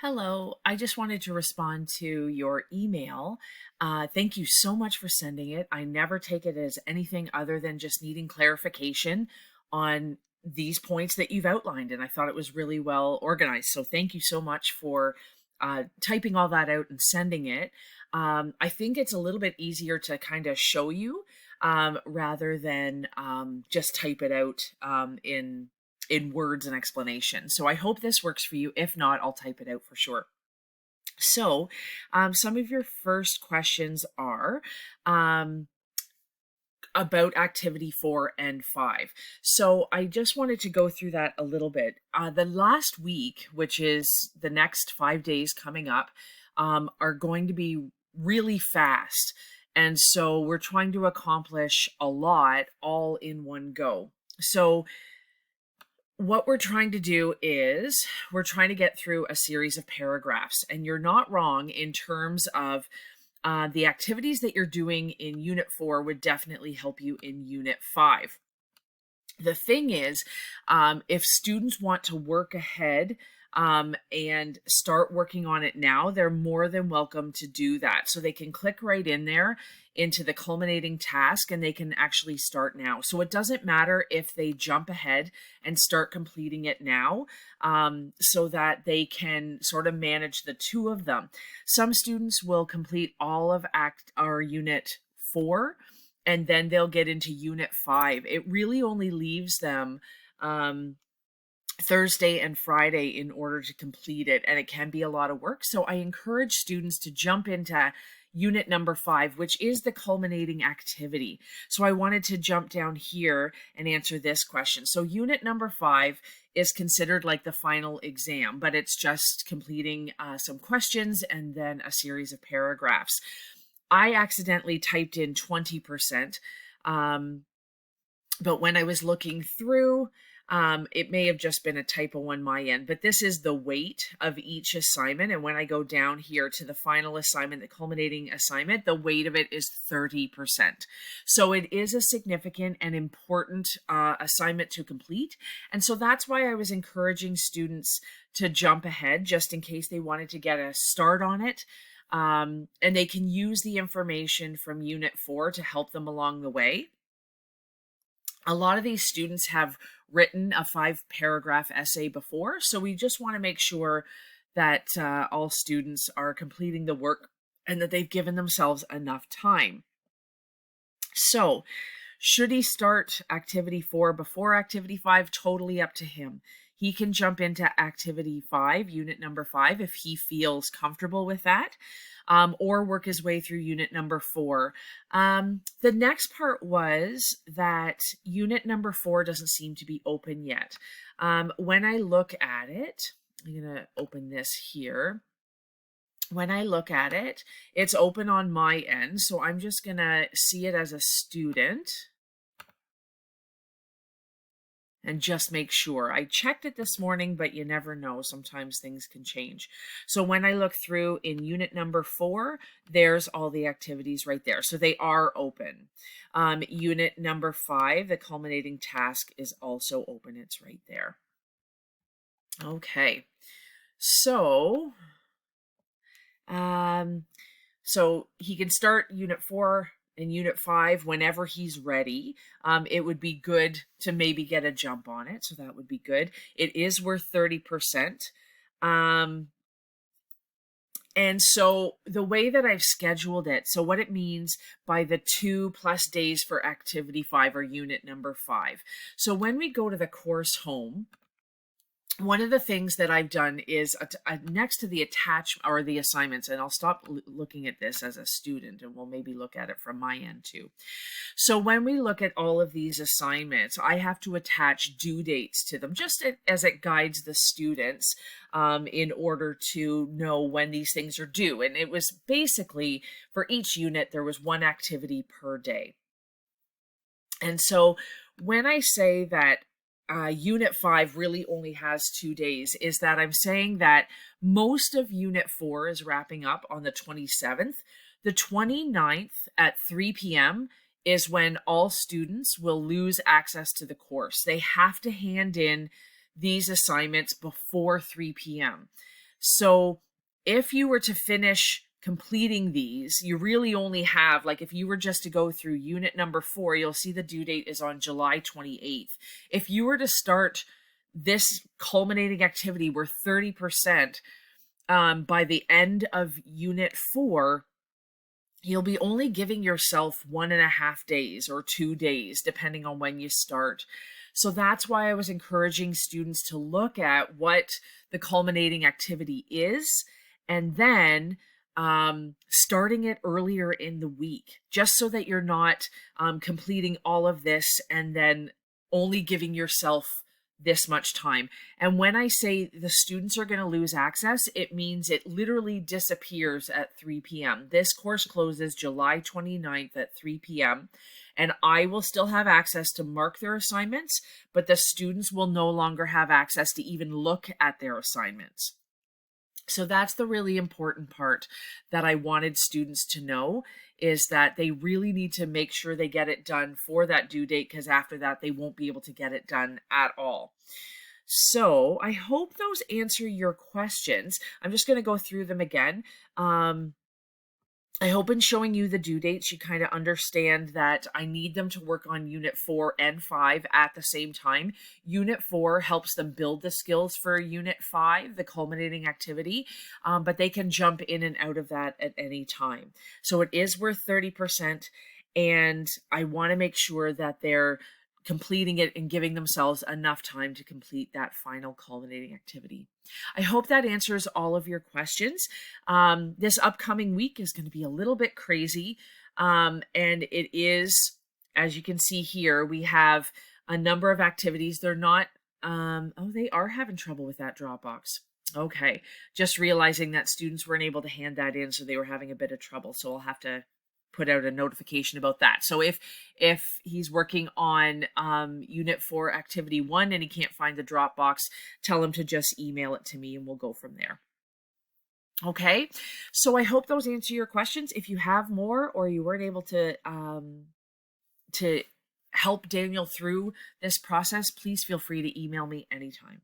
Hello, I just wanted to respond to your email. Thank you so much for sending it. I never take it as anything other than just needing clarification on these points that you've outlined, and I thought it was really well organized. So thank you so much for typing all that out and sending it. I think it's a little bit easier to kind of show you rather than just type it out in words and explanation. So I hope this works for you. If not, I'll type it out for sure. So, some of your first questions are um, about activity 4 and 5. So, I just wanted to go through that a little bit. The last week, which is the next 5 days coming up, are going to be really fast. And so, we're trying to accomplish a lot all in one go. So, what we're trying to do is we're trying to get through a series of paragraphs, and you're not wrong in terms of the activities that you're doing in Unit 4 would definitely help you in Unit 5. The thing is, if students want to work ahead and start working on it now, they're more than welcome to do that. So they can click right in there into the culminating task and they can actually start now. So it doesn't matter if they jump ahead and start completing it now, so that they can sort of manage the two of them. Some students will complete all of Unit 4 and then they'll get into Unit 5. It really only leaves them Thursday and Friday in order to complete it, and it can be a lot of work. So I encourage students to jump into Unit number 5, which is the culminating activity. So I wanted to jump down here and answer this question. So Unit number 5 is considered like the final exam, but it's just completing some questions and then a series of paragraphs. I accidentally typed in 20%, but when I was looking through, it may have just been a typo on my end, but this is the weight of each assignment. And when I go down here to the final assignment, the culminating assignment, the weight of it is 30%. So it is a significant and important assignment to complete. And so that's why I was encouraging students to jump ahead just in case they wanted to get a start on it. And they can use the information from Unit 4 to help them along the way. A lot of these students have written a 5-paragraph essay before, so we just want to make sure that all students are completing the work and that they've given themselves enough time. So, should he start activity 4 before activity 5? Totally up to him. He can jump into activity 5, unit number 5, if he feels comfortable with that, or work his way through unit number 4. The next part was that unit number 4 doesn't seem to be open yet. When I look at it, I'm going to open this here. When I look at it, it's open on my end, so I'm just going to see it as a student and just make sure. I checked it this morning, but you never know. Sometimes things can change. So when I look through in unit number 4, there's all the activities right there. So they are open. Unit number 5, the culminating task, is also open. It's right there. Okay. So, so he can start unit 4 in unit 5 whenever he's ready. It would be good to maybe get a jump on it, so that would be good. It is worth 30%. And so the way that I've scheduled it, so what it means by the 2+ days for activity 5 or unit number 5. So when we go to the course home, one of the things that I've done is next to the attachment or the assignments, and I'll stop looking at this as a student and we'll maybe look at it from my end too. So when we look at all of these assignments, I have to attach due dates to them just as it guides the students in order to know when these things are due. And it was basically for each unit, there was one activity per day. And so when I say that unit 5 really only has 2 days, is that I'm saying that most of unit 4 is wrapping up on the 27th. The 29th at 3 p.m. is when all students will lose access to the course. They have to hand in these assignments before 3 p.m. So if you were to finish completing these, you really only have, like if you were just to go through unit number 4, you'll see the due date is on July 28th. If you were to start this culminating activity where 30% by the end of unit 4, you'll be only giving yourself 1.5 days or 2 days, depending on when you start. So that's why I was encouraging students to look at what the culminating activity is, and then starting it earlier in the week, just so that you're not completing all of this and then only giving yourself this much time. And when I say the students are going to lose access, it means it literally disappears at 3 p.m. This course closes July 29th at 3 p.m. and I will still have access to mark their assignments, but the students will no longer have access to even look at their assignments. So that's the really important part that I wanted students to know, is that they really need to make sure they get it done for that due date, because after that, they won't be able to get it done at all. So I hope those answer your questions. I'm just going to go through them again. I hope in showing you the due dates, you kind of understand that I need them to work on Unit 4 and 5 at the same time. Unit 4 helps them build the skills for Unit 5, the culminating activity, but they can jump in and out of that at any time. So it is worth 30%, and I want to make sure that they're completing it and giving themselves enough time to complete that final culminating activity. I hope that answers all of your questions. This upcoming week is going to be a little bit crazy, and it is, as you can see here, we have a number of activities. They're not, oh, they are having trouble with that Dropbox. Okay, just realizing that students weren't able to hand that in, so they were having a bit of trouble. So I'll have to put out a notification about that. So if he's working on Unit 4 Activity 1 and he can't find the Dropbox, tell him to just email it to me and we'll go from there. Okay, so I hope those answer your questions. If you have more, or you weren't able to help Daniel through this process, please feel free to email me anytime.